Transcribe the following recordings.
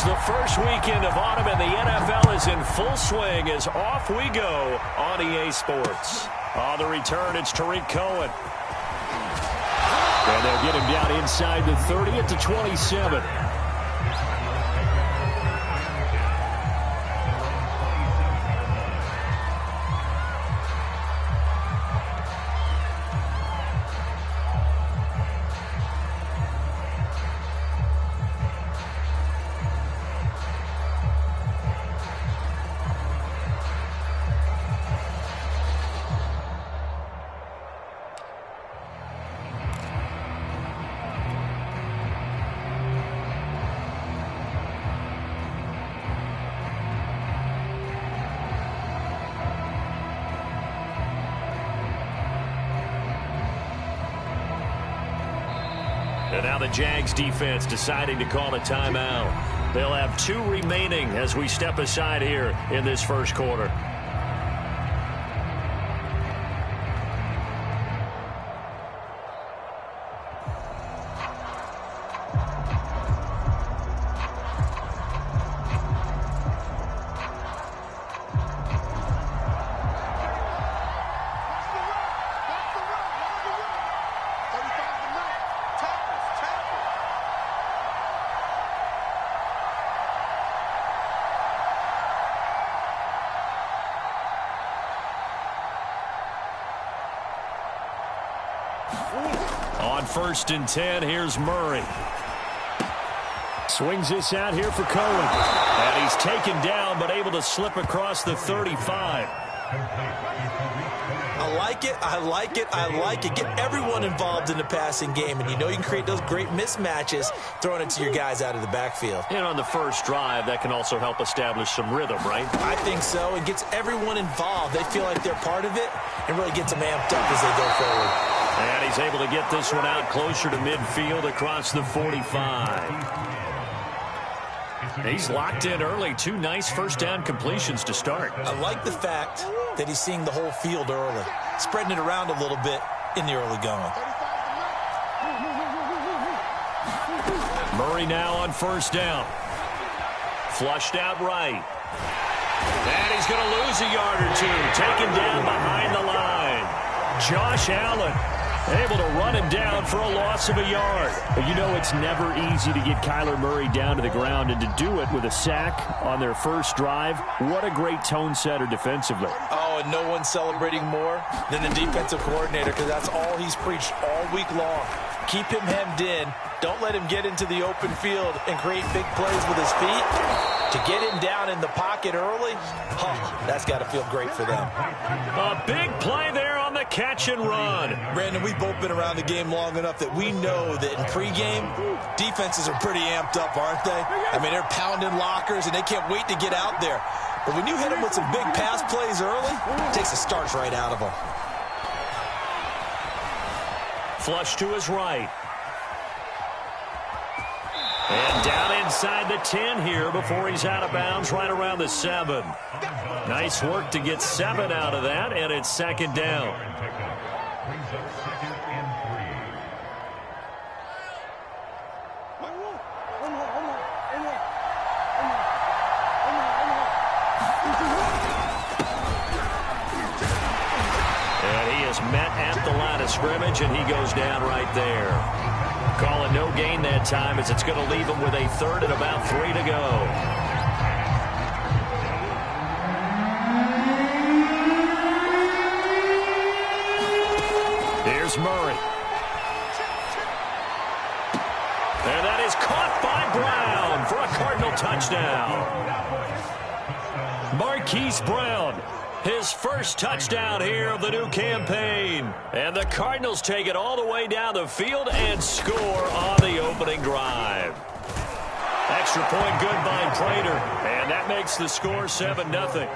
The first weekend of autumn in the NFL is in full swing as off we go on EA Sports. On the return, it's Tariq Cohen. And they'll get him down inside the 30 at the 27. And now the Jags defense deciding to call a timeout. They'll have 2 remaining as we step aside here in this first quarter. On 1st and 10, here's Murray. Swings this out here for Cohen. And he's taken down, but able to slip across the 35. I like it, I like it, I like it. Get everyone involved in the passing game, and you know you can create those great mismatches throwing it to your guys out of the backfield. And on the first drive, that can also help establish some rhythm, right? I think so. It gets everyone involved. They feel like they're part of it, and really gets them amped up as they go forward. And he's able to get this one out closer to midfield across the 45. He's locked in early. 2 nice first down completions to start. I like the fact that he's seeing the whole field early, spreading it around a little bit in the early going. Murray now on 1st down. Flushed out right. And he's going to lose a yard or 2. Taken down behind the line. Josh Allen able to run him down for a loss of a yard. But you know it's never easy to get Kyler Murray down to the ground, and to do it with a sack on their first drive, what a great tone setter defensively. Oh, and no one's celebrating more than the defensive coordinator, because that's all he's preached all week long. Keep him hemmed in. Don't let him get into the open field and create big plays with his feet. To get him down in the pocket early, that's got to feel great for them. A big play there on the catch and run. Brandon, we've both been around the game long enough that we know that in pregame, defenses are pretty amped up, aren't they? I mean, they're pounding lockers, and they can't wait to get out there. But when you hit them with some big pass plays early, it takes the starch right out of them. Flush to his right. And down inside the 10 here before he's out of bounds right around the 7. Nice work to get 7 out of that, and it's 2nd down. And he is met at the line of scrimmage, and he goes down right there. Calling no gain that time, as it's going to leave him with a 3rd and about 3 to go. Here's Murray. And that is caught by Brown for a Cardinal touchdown. Marquise Brown, his first touchdown here of the new campaign. And the Cardinals take it all the way down the field and score on the opening drive. Extra point good by Prater. And that makes the score 7-0.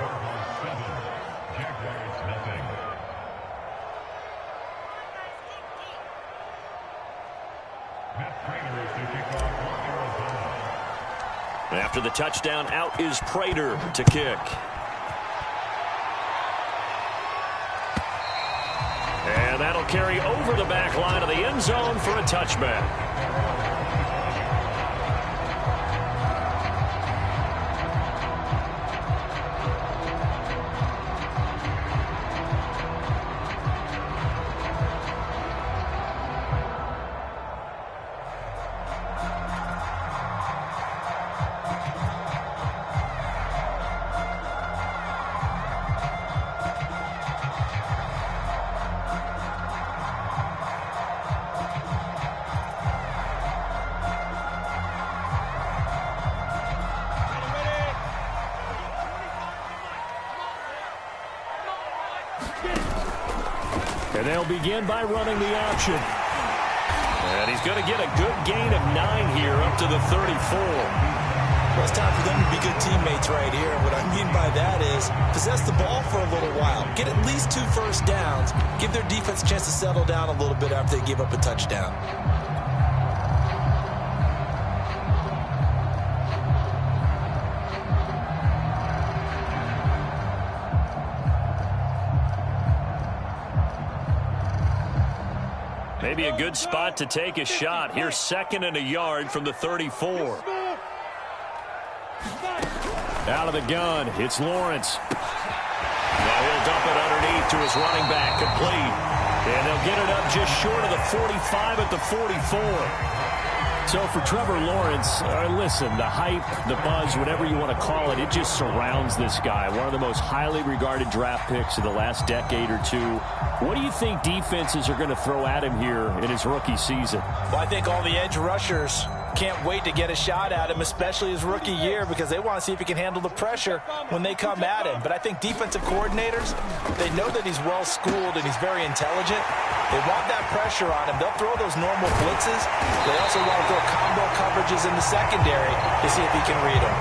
After the touchdown, out is Prater to kick. And that'll carry over the back line of the end zone for a touchback. And they'll begin by running the option. And he's going to get a good gain of 9 here up to the 34. Well, it's time for them to be good teammates right here. And what I mean by that is possess the ball for a little while. Get at least 2 first downs. Give their defense a chance to settle down a little bit after they give up a touchdown. Maybe a good spot to take a shot. Here's 2nd and a yard from the 34. Out of the gun, it's Lawrence. Now he'll dump it underneath to his running back, complete. And they'll get it up just short of the 45 at the 44. So for Trevor Lawrence, listen, the hype, the buzz, whatever you want to call it, it just surrounds this guy. One of the most highly regarded draft picks of the last decade or two. What do you think defenses are going to throw at him here in his rookie season? Well, I think all the edge rushers can't wait to get a shot at him, especially his rookie year, because they want to see if he can handle the pressure when they come at him. But I think defensive coordinators, they know that he's well-schooled and he's very intelligent. They want that pressure on him. They'll throw those normal blitzes. They also want to throw combo coverages in the secondary to see if he can read them.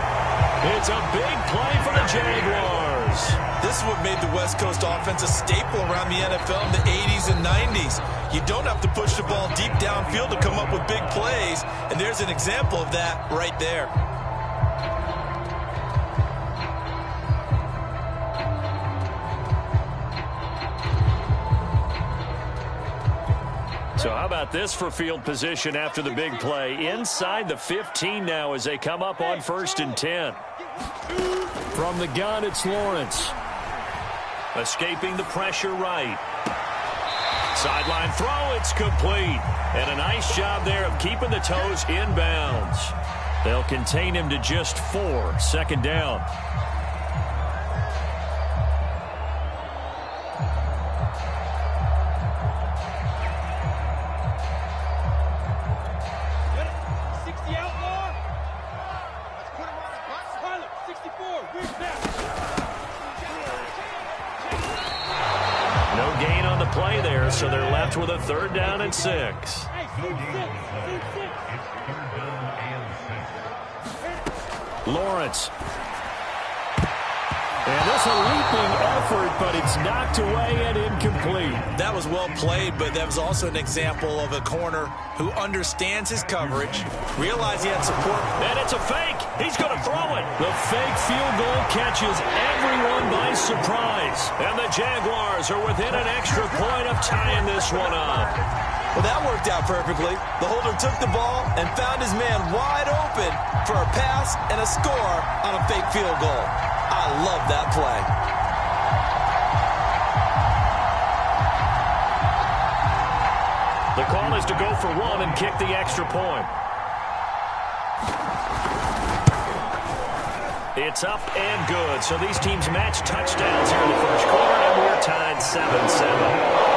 It's a big play for the Jaguars. This is what made the West Coast offense a staple around the NFL in the 80s and 90s. You don't have to push the ball deep downfield to come up with big plays, and there's an example of that right there. So how about this for field position after the big play? Inside the 15 now as they come up on 1st and 10. From the gun, it's Lawrence. Escaping the pressure right. Sideline throw, it's complete. And a nice job there of keeping the toes inbounds. They'll contain him to just 4, 2nd down. Play there, so they're left with a 3rd down and 6. Lawrence. And this a leaping effort, but it's knocked away and incomplete. That was well played, but that was also an example of a corner who understands his coverage, realized he had support. And it's a fake. He's going to throw it. The fake field goal catches everyone by surprise. And the Jaguars are within an extra point of tying this one up. Well, that worked out perfectly. The holder took the ball and found his man wide open for a pass and a score on a fake field goal. I love that play. The call is to go for 1 and kick the extra point. It's up and good. So these teams match touchdowns here in the first quarter, and we're tied 7-7.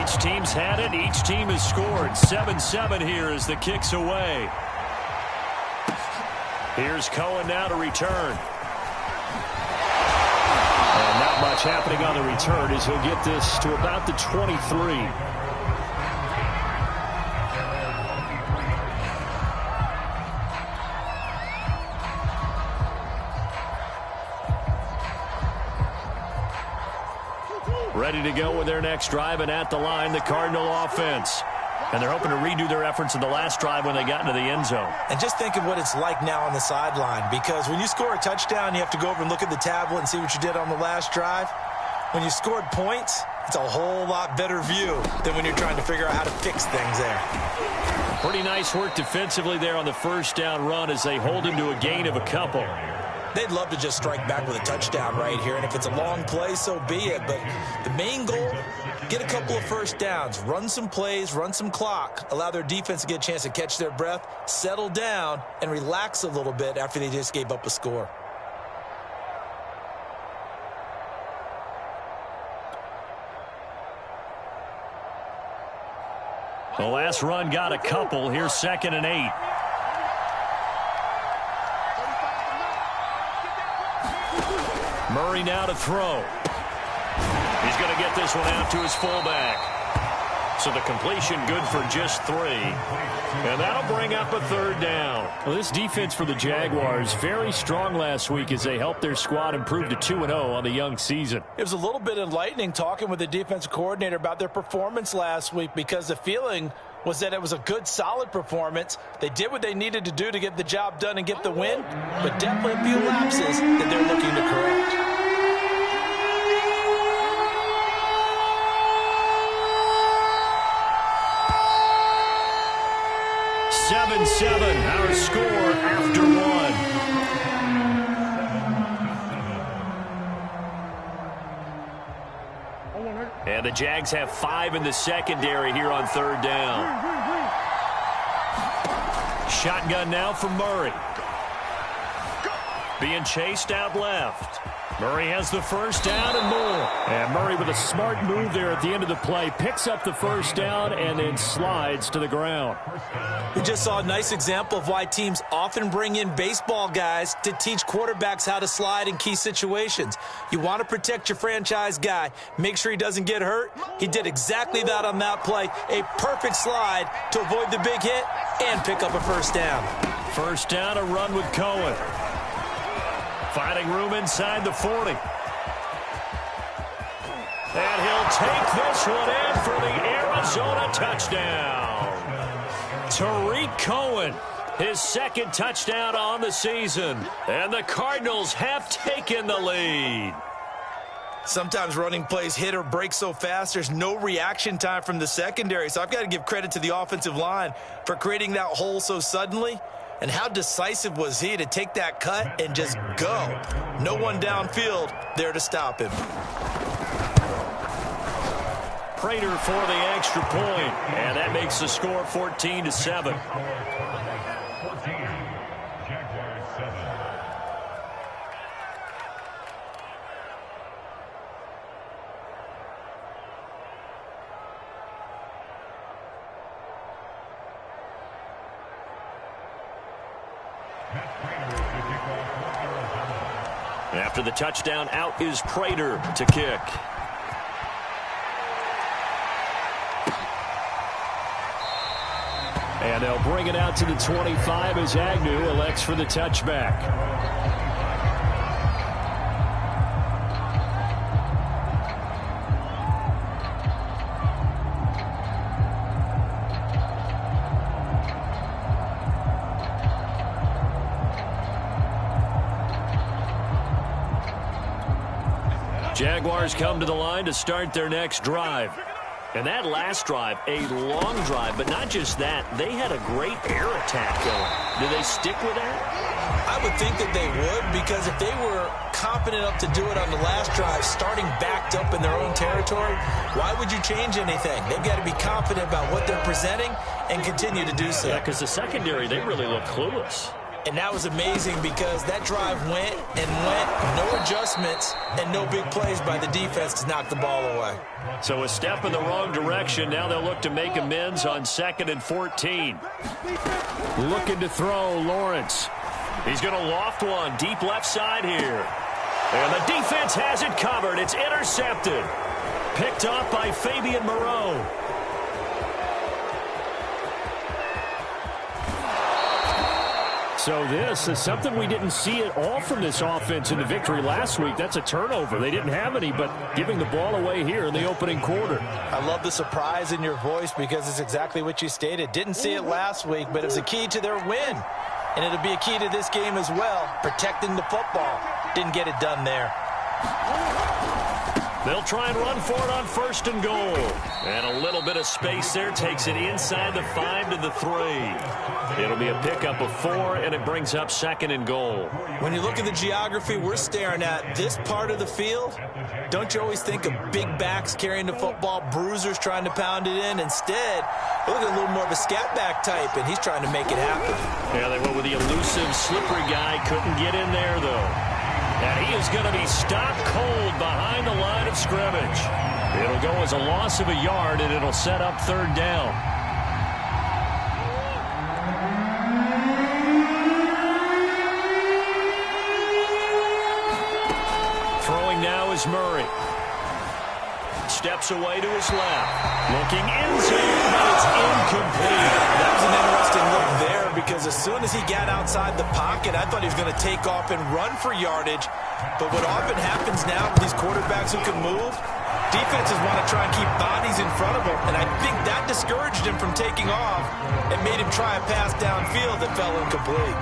Each team's had it. Each team has scored. 7-7 here as the kick's away. Here's Cohen now to return. And not much happening on the return as he'll get this to about the 23. Ready to go with their next drive, and at the line, the Cardinal offense. And they're hoping to redo their efforts in the last drive when they got into the end zone. And just think of what it's like now on the sideline, because when you score a touchdown, you have to go over and look at the tablet and see what you did on the last drive. When you scored points, it's a whole lot better view than when you're trying to figure out how to fix things there. Pretty nice work defensively there on the first down run as they hold him to a gain of a couple. They'd love to just strike back with a touchdown right here, and if it's a long play, so be it. But the main goal, get a couple of first downs, run some plays, run some clock, allow their defense to get a chance to catch their breath, settle down, and relax a little bit after they just gave up a score. The last run got a couple. Here's 2nd and 8. Murray now to throw. He's going to get this one out to his fullback. So the completion good for just 3. And that'll bring up a 3rd down. Well, this defense for the Jaguars, very strong last week as they helped their squad improve to 2-0 on the young season. It was a little bit enlightening talking with the defensive coordinator about their performance last week, because the feeling was that it was a good, solid performance. They did what they needed to do to get the job done and get the win, but definitely a few lapses that they're looking to correct. 7-7, our score after 1. And the Jags have 5 in the secondary here on 3rd down. Shotgun now for Murray. Being chased out left. Murray has the 1st down and more. And Murray with a smart move there at the end of the play. Picks up the 1st down and then slides to the ground. We just saw a nice example of why teams often bring in baseball guys to teach quarterbacks how to slide in key situations. You want to protect your franchise guy. Make sure he doesn't get hurt. He did exactly that on that play. A perfect slide to avoid the big hit and pick up a 1st down. 1st down, a run with Cohen. Finding room inside the 40. And he'll take this one in for the Arizona touchdown. Tariq Cohen, his 2nd touchdown on the season. And the Cardinals have taken the lead. Sometimes running plays hit or break so fast, there's no reaction time from the secondary. So I've got to give credit to the offensive line for creating that hole so suddenly. And how decisive was he to take that cut and just go? No one downfield there to stop him. Prater for the extra point, and that makes the score 14-7. After the touchdown, out is Prater to kick. And they'll bring it out to the 25 as Agnew elects for the touchback. Jaguars come to the line to start their next drive. And that last drive, a long drive, but not just that. They had a great air attack going. Do they stick with that? I would think that they would, because if they were confident enough to do it on the last drive, starting backed up in their own territory, why would you change anything? They've got to be confident about what they're presenting and continue to do so. Yeah, because the secondary, they really look clueless. And that was amazing because that drive went and went, no adjustments, and no big plays by the defense to knock the ball away. So a step in the wrong direction. Now they'll look to make amends on 2nd and 14. Looking to throw, Lawrence. He's going to loft one deep left side here. And the defense has it covered. It's intercepted. Picked off by Fabian Moreau. So this is something we didn't see at all from this offense in the victory last week. That's a turnover. They didn't have any, but giving the ball away here in the opening quarter. I love the surprise in your voice because it's exactly what you stated. Didn't see it last week, but it was a key to their win. And it'll be a key to this game as well, protecting the football. Didn't get it done there. They'll try and run for it on 1st and goal. And a little bit of space there takes it inside the 5 to the 3. It'll be a pickup of 4, and it brings up 2nd and goal. When you look at the geography we're staring at, this part of the field, don't you always think of big backs carrying the football, bruisers trying to pound it in? Instead, look at a little more of a scat back type, and he's trying to make it happen. Yeah, they went with the elusive, slippery guy. Couldn't get in there, though. And he is going to be stopped cold behind the line of scrimmage. It'll go as a loss of a yard, and it'll set up 3rd down. is Murray. Steps away to his left. Looking in zone, but it's incomplete. That was an interesting look there because as soon as he got outside the pocket, I thought he was going to take off and run for yardage. But what often happens now with these quarterbacks who can move, defenses want to try and keep bodies in front of him. And I think that discouraged him from taking off and made him try a pass downfield that fell incomplete.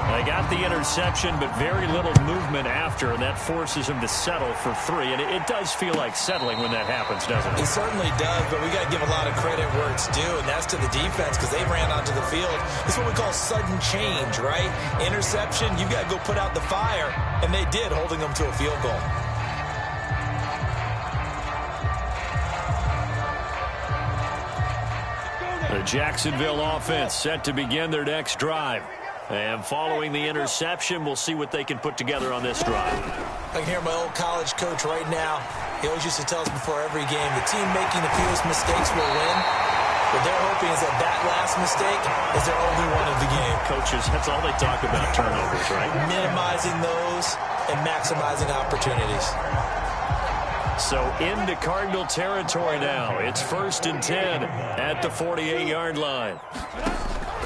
They got the interception, but very little movement after, and that forces him to settle for 3. And it does feel like settling when that happens, doesn't it? It certainly does, but we got to give a lot of credit where it's due, and that's to the defense because they ran onto the field. It's what we call sudden change, right? Interception, you got to go put out the fire, and they did, holding them to a field goal. The Jacksonville offense set to begin their next drive. And following the interception, we'll see what they can put together on this drive. I can hear my old college coach right now. He always used to tell us before every game, the team making the fewest mistakes will win. What they're hoping is that that last mistake is their only one of the game. Coaches, that's all they talk about, turnovers, right? Minimizing those and maximizing opportunities. So into Cardinal territory now. It's 1st and 10 at the 48-yard line.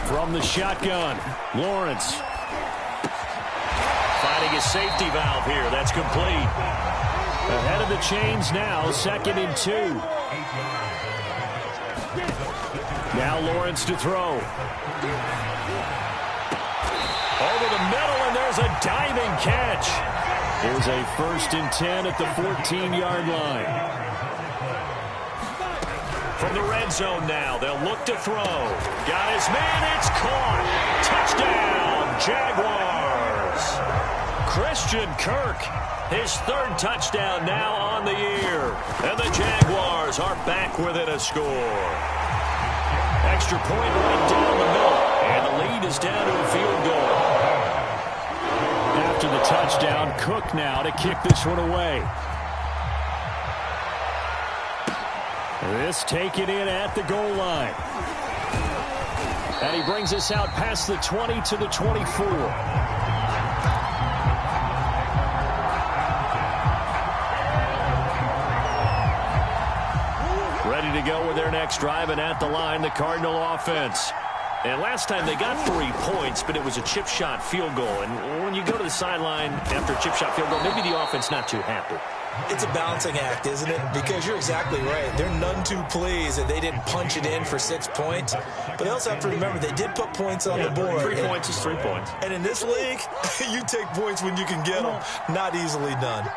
From the shotgun, Lawrence. Finding his safety valve here. That's complete. Ahead of the chains now, 2nd and 2. Now Lawrence to throw. Over the middle, and there's a diving catch. Here's a 1st and 10 at the 14-yard line. From the red zone now, they'll look to throw. Got his man, it's caught. Touchdown, Jaguars. Christian Kirk, his 3rd touchdown now on the year. And the Jaguars are back within a score. Extra point right down the middle. And the lead is down to a field goal. After the touchdown, Cook now to kick this one away. This taken in at the goal line. And he brings us out past the 20 to the 24. Ready to go with their next drive, and at the line, the Cardinal offense. And last time they got 3 points, but it was a chip shot field goal. And when you go to the sideline after a chip shot field goal, maybe the offense not too happy. It's a balancing act, isn't it? Because you're exactly right. They're none too pleased that they didn't punch it in for 6 points. But they also have to remember they did put points on the board. 3 points is 3 points. And in this league, you take points when you can get them. Not easily done.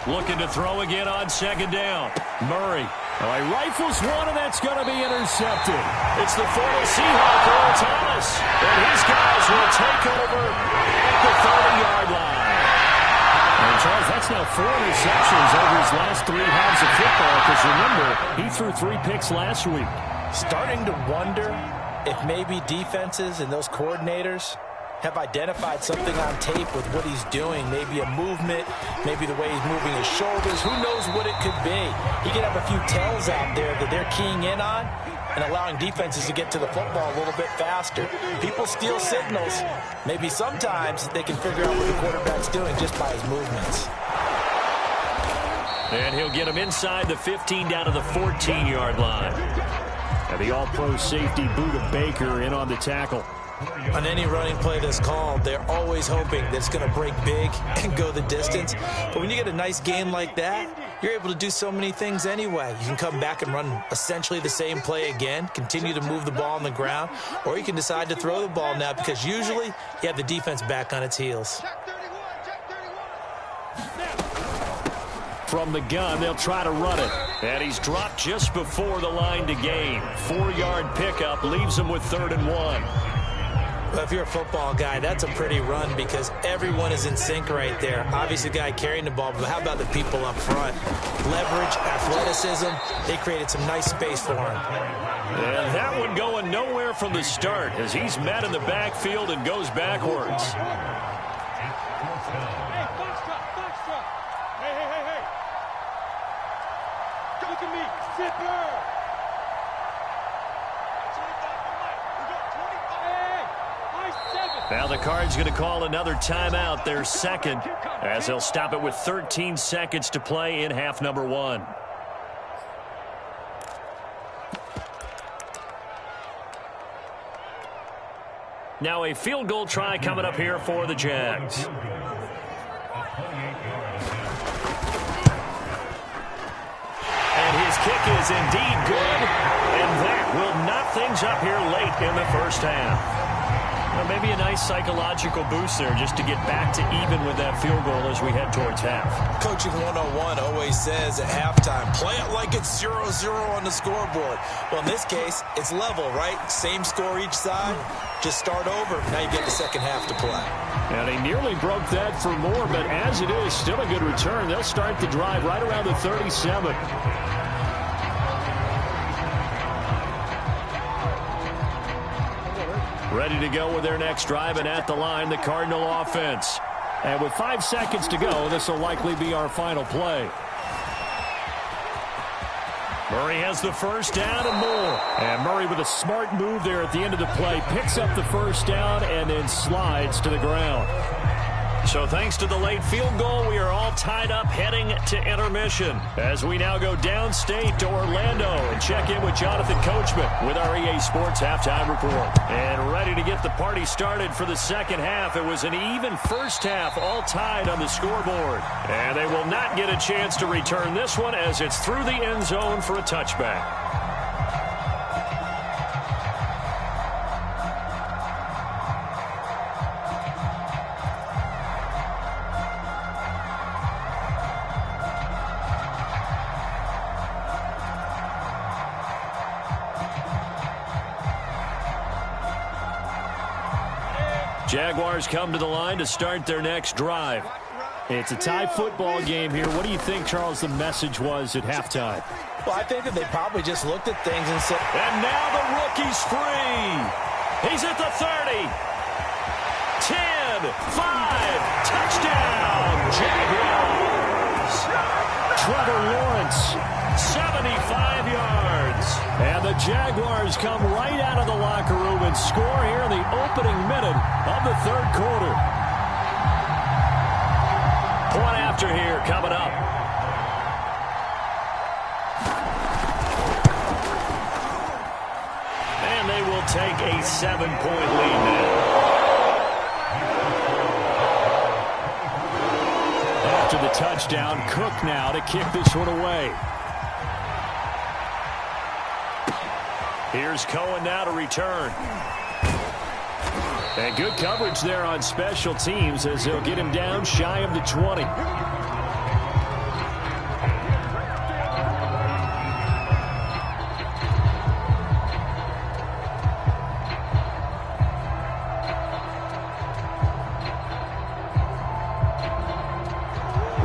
Looking to throw again on 2nd down. Murray. Oh, he rifles one, and that's going to be intercepted. It's the former Seahawk, Earl Thomas. And his guys will take over at the 30-yard line. And Charles, that's now 4 interceptions over his last 3 halves of football, because remember, he threw 3 picks last week. Starting to wonder if maybe defenses and those coordinators have identified something on tape with what he's doing. Maybe a movement, maybe the way he's moving his shoulders. Who knows what it could be? He could have a few tells out there that they're keying in on and allowing defenses to get to the football a little bit faster. People steal signals. Maybe sometimes they can figure out what the quarterback's doing just by his movements. And he'll get him inside the 15 down to the 14-yard line. And the all-pro safety Buda Baker in on the tackle. On any running play that's called, they're always hoping that it's going to break big and go the distance. But when you get a nice game like that, you're able to do so many things anyway. You can come back and run essentially the same play again, continue to move the ball on the ground, or you can decide to throw the ball now because usually you have the defense back on its heels. From the gun, they'll try to run it. And he's dropped just before the line to gain. 4-yard pickup leaves him with 3rd and 1. Well, if you're a football guy, that's a pretty run because everyone is in sync right there. Obviously, the guy carrying the ball, but how about the people up front? Leverage, athleticism, they created some nice space for him. And that one going nowhere from the start as he's met in the backfield and goes backwards. Look at me, zipper! Hey, high 7! Now the Cards going to call another timeout, their second, as they'll stop it with 13 seconds to play in half number 1. Now a field goal try coming up here for the Jags. And his kick is indeed good, and that will knock things up here late in the first half. Well, maybe a nice psychological boost there just to get back to even with that field goal as we head towards half. Coaching 101 always says at halftime, play it like it's 0-0 on the scoreboard. Well, in this case, it's level, right? Same score each side. Just start over. Now you get the second half to play. And they nearly broke that for more, but as it is, still a good return. They'll start the drive right around the 37. Ready to go with their next drive, and at the line, the Cardinal offense. And with 5 seconds to go, this will likely be our final play. Murray has the first down and more. And Murray with a smart move there at the end of the play. Picks up the first down and then slides to the ground. So thanks to the late field goal, we are all tied up heading to intermission as we now go downstate to Orlando and check in with Jonathan Coachman with our EA Sports Halftime Report. And ready to get the party started for the second half. It was an even first half, all tied on the scoreboard. And they will not get a chance to return this one as it's through the end zone for a touchback. Jaguars come to the line to start their next drive. It's a tie football game here. What do you think, Charles, the message was at halftime? Well, I think that they probably just looked at things and said, and now the rookie's free. He's at the 30. 10, 5, touchdown, Jaguars. Trevor Lawrence, 75 yards. And the Jaguars come right out of the locker room and score here in the opening minute of the third quarter. Point after here coming up. And they will take a 7-point lead now. After the touchdown, Cook now to kick this one away. Here's Cohen now to return. And good coverage there on special teams as they'll get him down shy of the 20.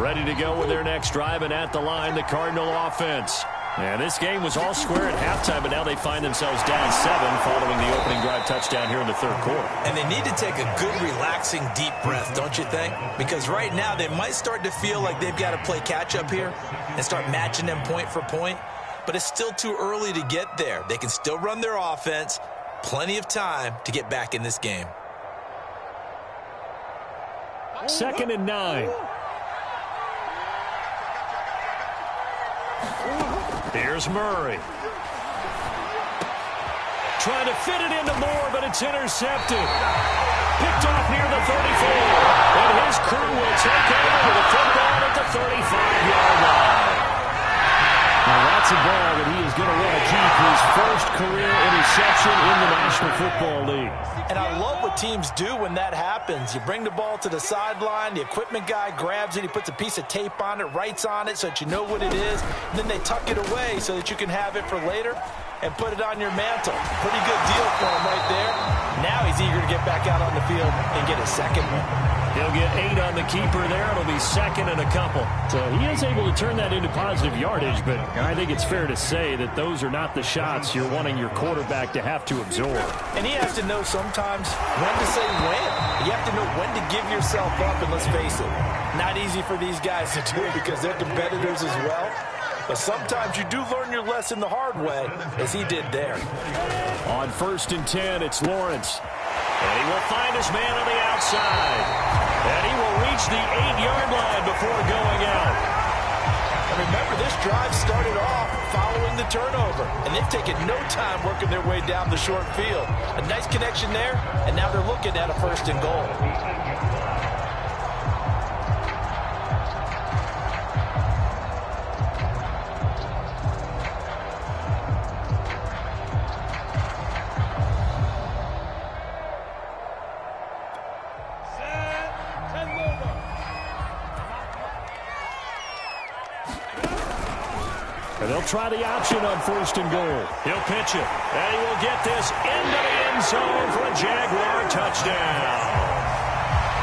Ready to go with their next drive, and at the line, the Cardinal offense. And this game was all square at halftime, but now they find themselves down 7 following the opening drive touchdown here in the third quarter. And they need to take a good, relaxing, deep breath, don't you think? Because right now they might start to feel like they've got to play catch-up here and start matching them point for point. But it's still too early to get there. They can still run their offense. Plenty of time to get back in this game. 2nd and 9. Here's Murray. Trying to fit it into Moore, but it's intercepted. Picked off near the 34. And his crew will take over with a football at the 35-yard line. Now that's a ball that he is going to want to keep, his first career interception in the National Football League. And I love what teams do when that happens. You bring the ball to the sideline, the equipment guy grabs it, he puts a piece of tape on it, writes on it so that you know what it is, and then they tuck it away so that you can have it for later and put it on your mantle. Pretty good deal for him right there. Now he's eager to get back out on the field and get a second one. He'll get 8 on the keeper there. It'll be second and a couple. So he is able to turn that into positive yardage, but I think it's fair to say that those are not the shots you're wanting your quarterback to have to absorb. And he has to know sometimes when to say when. You have to know when to give yourself up, and let's face it, not easy for these guys to do because they're competitors as well. But sometimes you do learn your lesson the hard way, as he did there. On 1st and 10, it's Lawrence. And he will find his man on the outside. And he will reach the 8-yard line before going out. And remember, this drive started off following the turnover. And they've taken no time working their way down the short field. A nice connection there, and now they're looking at a 1st and goal. And they'll try the option on 1st and goal. He'll pitch it, and he will get this into the end zone for a Jaguar touchdown.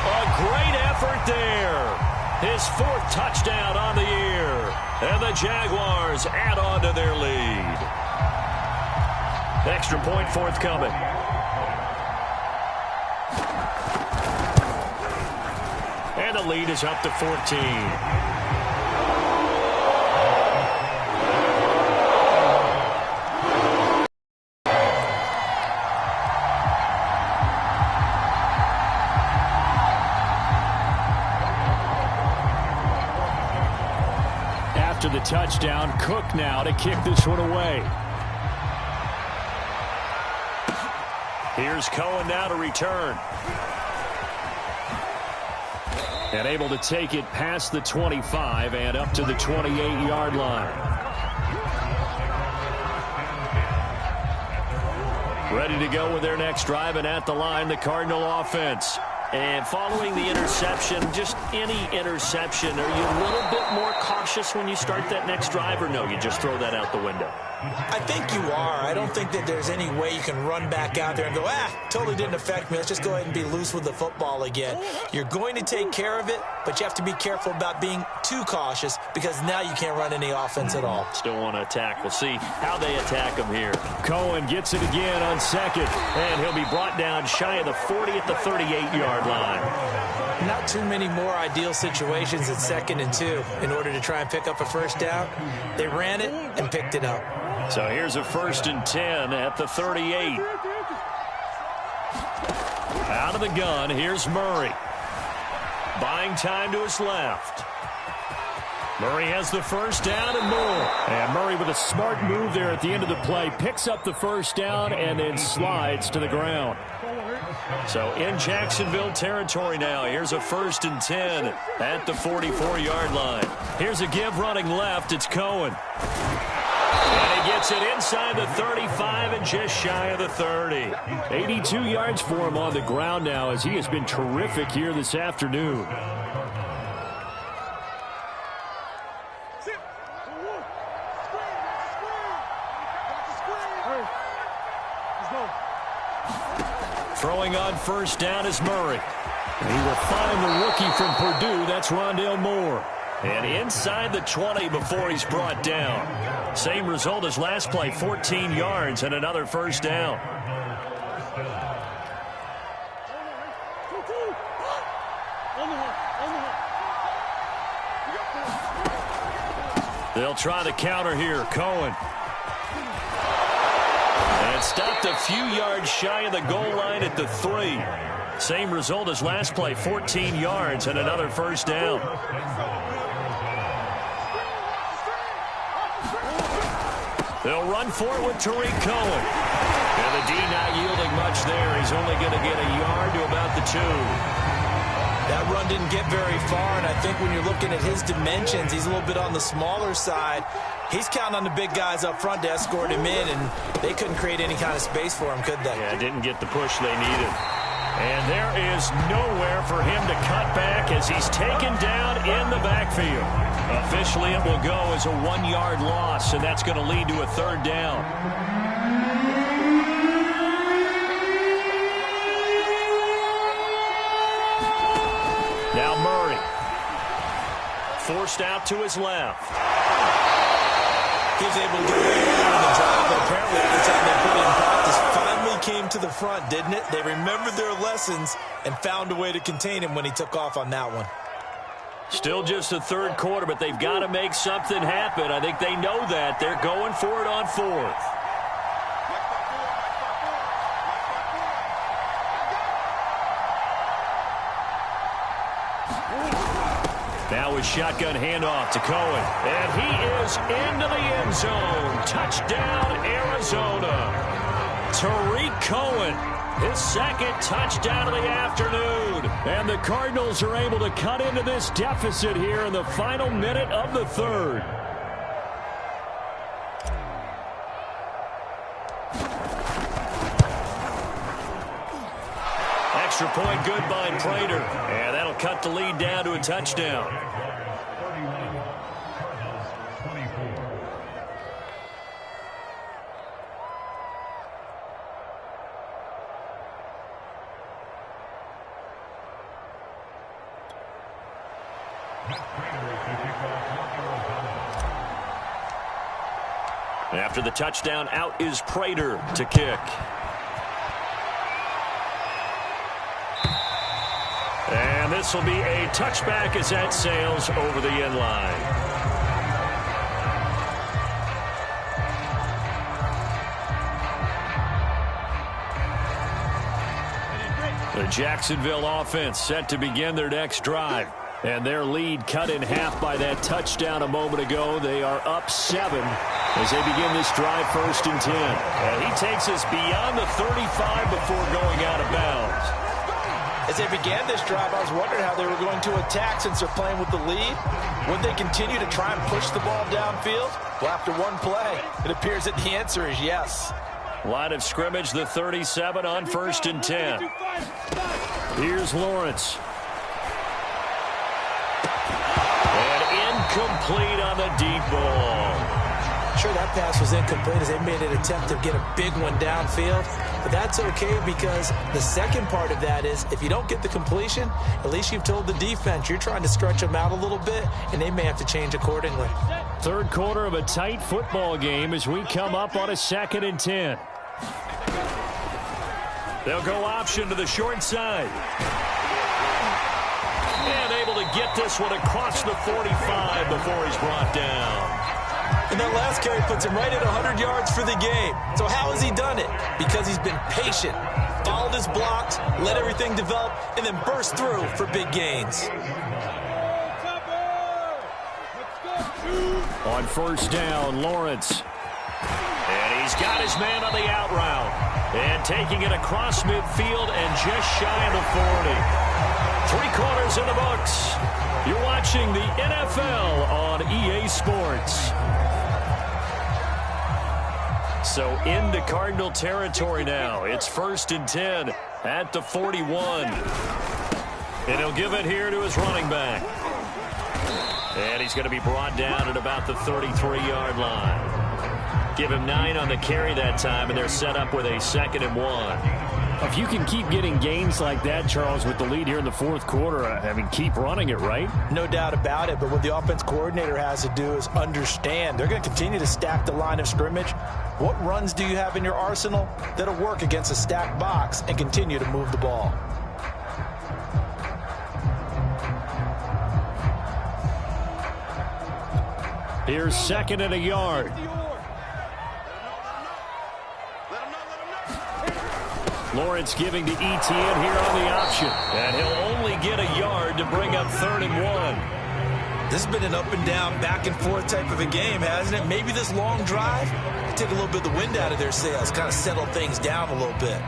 A great effort there. His 4th touchdown on the year. And the Jaguars add on to their lead. Extra point forthcoming. And the lead is up to 14. After the touchdown, Cook now to kick this one away. Here's Cohen now to return. And able to take it past the 25 and up to the 28-yard line. Ready to go with their next drive, and at the line, the Cardinal offense. And following the interception, just any interception, are you a little bit more cautious when you start that next drive, or no, you just throw that out the window? I think you are. I don't think that there's any way you can run back out there and go, totally didn't affect me. Let's just go ahead and be loose with the football again. You're going to take care of it, but you have to be careful about being too cautious because now you can't run any offense at all. Still want to attack. We'll see how they attack him here. Cohen gets it again on 2nd, and he'll be brought down shy of the 40 at the 38-yard line. Not too many more ideal situations at 2nd and 2 in order to try and pick up a 1st down. They ran it and picked it up. So here's a 1st and 10 at the 38. Out of the gun, here's Murray. Buying time to his left. Murray has the 1st down and more. And Murray with a smart move there at the end of the play. Picks up the 1st down and then slides to the ground. So in Jacksonville territory now. Here's a 1st and 10 at the 44-yard line. Here's a give running left. It's Cohen. And he gets it inside the 35 and just shy of the 30. 82 yards for him on the ground now as he has been terrific here this afternoon. Throwing on 1st down is Murray. And he will find the rookie from Purdue. That's Rondale Moore. And inside the 20 before he's brought down. Same result as last play, 14 yards and another 1st down. They'll try the counter here. Cohen. And stopped a few yards shy of the goal line at the 3. Same result as last play, 14 yards and another 1st down. They'll run for it with Tariq Cohen. And the D not yielding much there. He's only going to get a yard to about the 2. That run didn't get very far, and I think when you're looking at his dimensions, he's a little bit on the smaller side. He's counting on the big guys up front to escort him in, and they couldn't create any kind of space for him, could they? Yeah, didn't get the push they needed. And there is nowhere for him to cut back as he's taken down in the backfield. Officially, it will go as a 1-yard loss, and that's going to lead to a 3rd down. Now Murray. Forced out to his left. He was able to get away in the drive, but apparently every time they put it in practice, finally came to the front, didn't it? They remembered their lessons and found a way to contain him when he took off on that one. Still just the 3rd quarter, but they've got to make something happen. I think they know that. They're going for it on 4th. Now a shotgun handoff to Cohen. And he is into the end zone. Touchdown, Arizona. Tariq Cohen, his second touchdown of the afternoon. And the Cardinals are able to cut into this deficit here in the final minute of the third. Extra point good by Prater. And that'll cut the lead down to a touchdown. After the touchdown, out is Prater to kick. And this will be a touchback as that sails over the end line. The Jacksonville offense set to begin their next drive. And their lead cut in half by that touchdown a moment ago. They are up 7 as they begin this drive 1st and 10. And he takes us beyond the 35 before going out of bounds. As they began this drive, I was wondering how they were going to attack since they're playing with the lead. Would they continue to try and push the ball downfield? Well, after one play, it appears that the answer is yes. Line of scrimmage, the 37 on 1st and 10. Here's Lawrence. Complete on the deep ball. Sure, that pass was incomplete as they made an attempt to get a big one downfield. But that's okay because the second part of that is if you don't get the completion, at least you've told the defense you're trying to stretch them out a little bit, and they may have to change accordingly. Third quarter of a tight football game as we come up on a 2nd and 10. They'll go option to the short side. And able to get this one across the 45 before he's brought down. And that last carry puts him right at 100 yards for the game. So how has he done it? Because he's been patient, followed his blocks, let everything develop, and then burst through for big gains. On 1st down, Lawrence. And he's got his man on the out route. And taking it across midfield and just shy of the 40. 3 quarters in the books. You're watching the NFL on EA Sports. So into Cardinal territory now. It's 1st and 10 at the 41. And he'll give it here to his running back. And he's going to be brought down at about the 33-yard line. Give him 9 on the carry that time, and they're set up with a 2nd and 1. If you can keep getting gains like that, Charles, with the lead here in the 4th quarter, I mean, keep running it, right? No doubt about it, but what the offense coordinator has to do is understand. They're going to continue to stack the line of scrimmage. What runs do you have in your arsenal that'll work against a stacked box and continue to move the ball? Here's 2nd and a yard. Lawrence giving to Etienne here on the option. And he'll only get a yard to bring up 3rd and 1. This has been an up and down, back and forth type of a game, hasn't it? Maybe this long drive take a little bit of the wind out of their sails, kind of settle things down a little bit.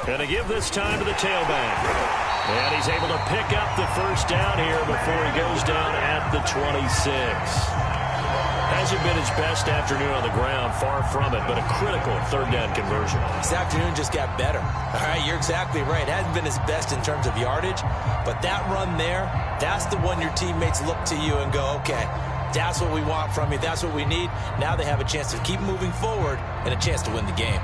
And to give this time to the tailback. And he's able to pick up the 1st down here before he goes down at the 26. Hasn't been his best afternoon on the ground, far from it, but a critical 3rd down conversion. This afternoon just got better. All right, you're exactly right. It hasn't been his best in terms of yardage, but that run there, that's the one your teammates look to you and go, okay, that's what we want from you. That's what we need. Now they have a chance to keep moving forward and a chance to win the game.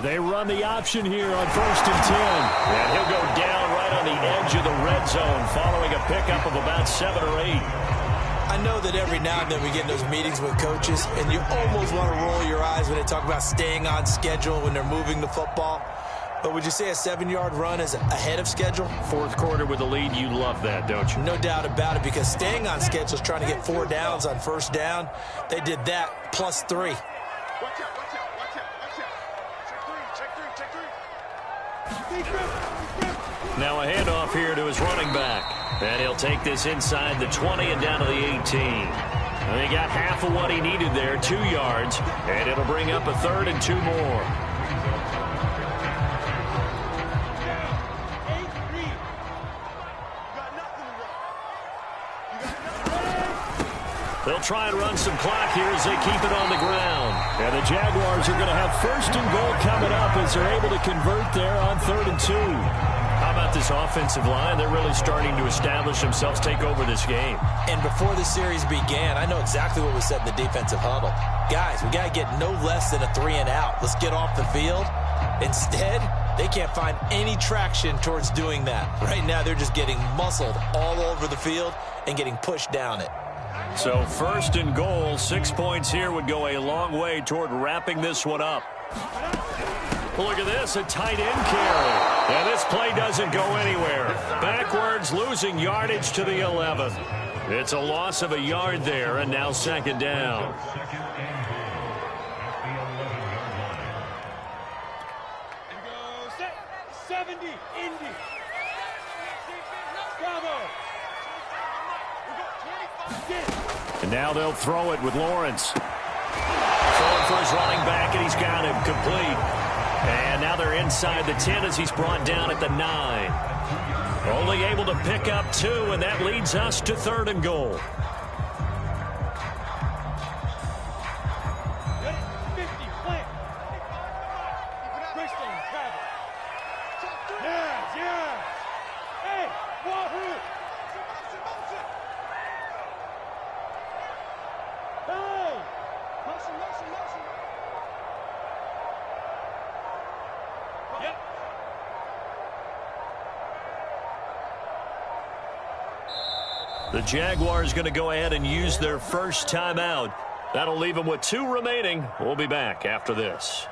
They run the option here on 1st and 10. And he'll go down right on the edge of the red zone following a pickup of about 7 or 8. I know that every now and then we get in those meetings with coaches, and you almost want to roll your eyes when they talk about staying on schedule when they're moving the football. But would you say a 7-yard run is ahead of schedule? 4th quarter with the lead, you love that, don't you? No doubt about it, because staying on schedule is trying to get 4 downs on 1st down. They did that plus 3. Watch out, watch out, watch out, watch out. Check three. Now a handoff here to his running back. And he'll take this inside the 20 and down to the 18. And he got half of what he needed there, 2 yards. And it'll bring up a 3rd and 2 more. They'll try and run some clock here as they keep it on the ground. And the Jaguars are going to have 1st and goal coming up as they're able to convert there on 3rd and 2. How about this offensive line? They're really starting to establish themselves, take over this game. And before the series began, I know exactly what was said in the defensive huddle. Guys, we got to get no less than a 3 and out. Let's get off the field. Instead, they can't find any traction towards doing that. Right now, they're just getting muscled all over the field and getting pushed down it. So 1st and goal, 6 points here would go a long way toward wrapping this one up. Look at this, a tight end carry. And this play doesn't go anywhere. Backwards, losing yardage to the 11. It's a loss of a yard there, and now 2nd down. And go set. 70, Indy. Bravo. And now they'll throw it with Lawrence. Throwing for his running back, and he's got him complete. And now they're inside the 10 as he's brought down at the 9. Only able to pick up 2, and that leads us to 3rd and goal. 50, plant. Christian, travel. Yeah. Hey, wahoo. Hey. Motion. Yep. The Jaguars going to go ahead and use their first timeout. That'll leave them with 2 remaining. We'll be back after this.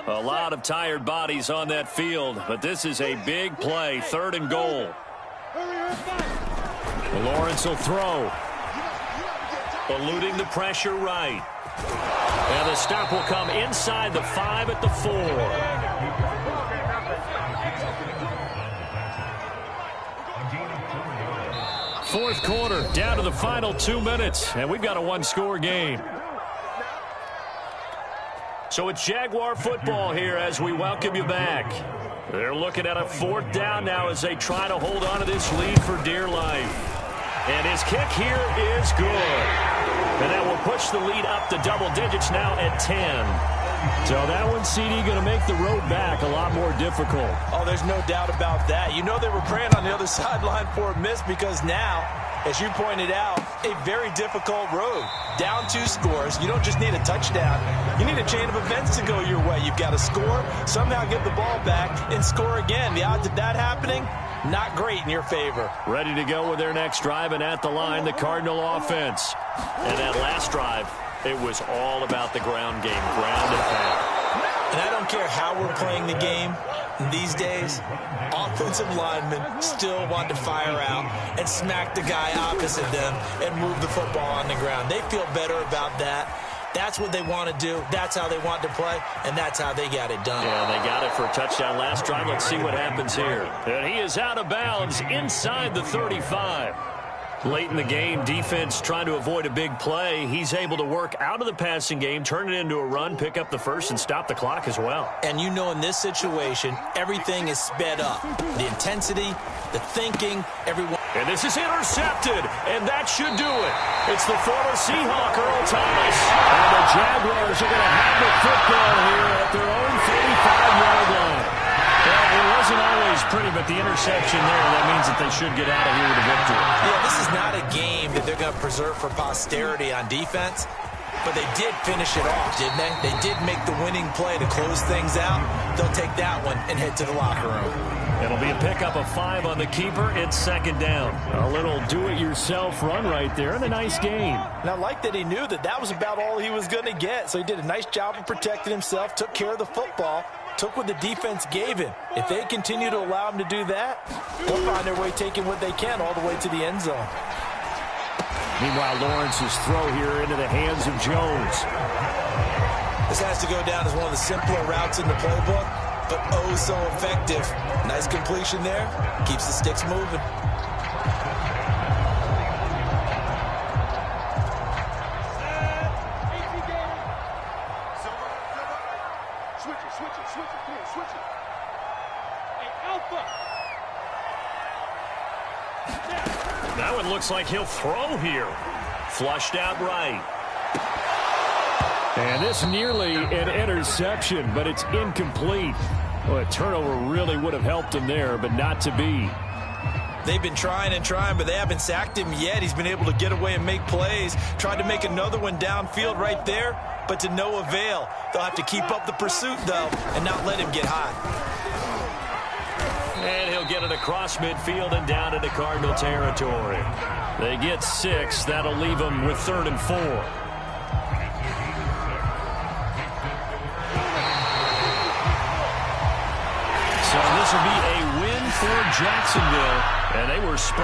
A lot of tired bodies on that field, but this is a big play, 3rd and goal. Lawrence will throw. Eluding the pressure right. And the stop will come inside the 5 at the 4. Fourth quarter, down to the final 2 minutes, and we've got a 1-score game. So it's Jaguar football here as we welcome you back. They're looking at a 4th down now as they try to hold on to this lead for dear life. And his kick here is good. And that will push the lead up to double digits now at 10. So that one, CD, going to make the road back a lot more difficult. Oh, there's no doubt about that. You know they were praying on the other sideline for a miss because now, as you pointed out, a very difficult road. Down 2 scores. You don't just need a touchdown. You need a chain of events to go your way. You've got to score, somehow get the ball back, and score again. The odds of that happening, not great in your favor. Ready to go with their next drive, and at the line, the Cardinal offense. And that last drive, it was all about the ground game, ground and pound. And I don't care how we're playing the game these days, offensive linemen still want to fire out and smack the guy opposite them and move the football on the ground. They feel better about that. That's what they want to do. That's how they want to play, and that's how they got it done. Yeah, they got it for a touchdown last drive. Let's see what happens here. And he is out of bounds inside the 35. Late in the game, defense trying to avoid a big play. He's able to work out of the passing game, turn it into a run, pick up the first, and stop the clock as well. And you know in this situation, everything is sped up. The intensity, the thinking, everyone. And this is intercepted, and that should do it. It's the former Seahawk, Earl Thomas. And the Jaguars are going to have the football here at their own 35-yard line. Well, it wasn't always pretty, but the interception there, that means that they should get out of here with a victory. Yeah, this is not a game that they're going to preserve for posterity on defense. but they did finish it off, didn't they? They did make the winning play to close things out. They'll take that one and head to the locker room. It'll be a pickup of 5 on the keeper. It's second down. A little do-it-yourself run right there and a nice gain. And I like that he knew that that was about all he was going to get. So he did a nice job of protecting himself, took care of the football, took what the defense gave him. If they continue to allow him to do that, they'll find their way taking what they can all the way to the end zone. Meanwhile, Lawrence's throw here into the hands of Jones. This has to go down as one of the simpler routes in the playbook, but oh so effective. Nice completion there. Keeps the sticks moving. That one looks like he'll throw here. Flushed out right. And this nearly an interception, but it's incomplete. Well, a turnover really would have helped him there, but not to be. They've been trying and trying, but they haven't sacked him yet. He's been able to get away and make plays. Tried to make another one downfield right there, but to no avail. They'll have to keep up the pursuit, though, and not let him get hot. And he'll get it across midfield and down into Cardinal territory. They get 6. That'll leave them with 3rd and 4. So this will be a win for Jacksonville, and they were spurred.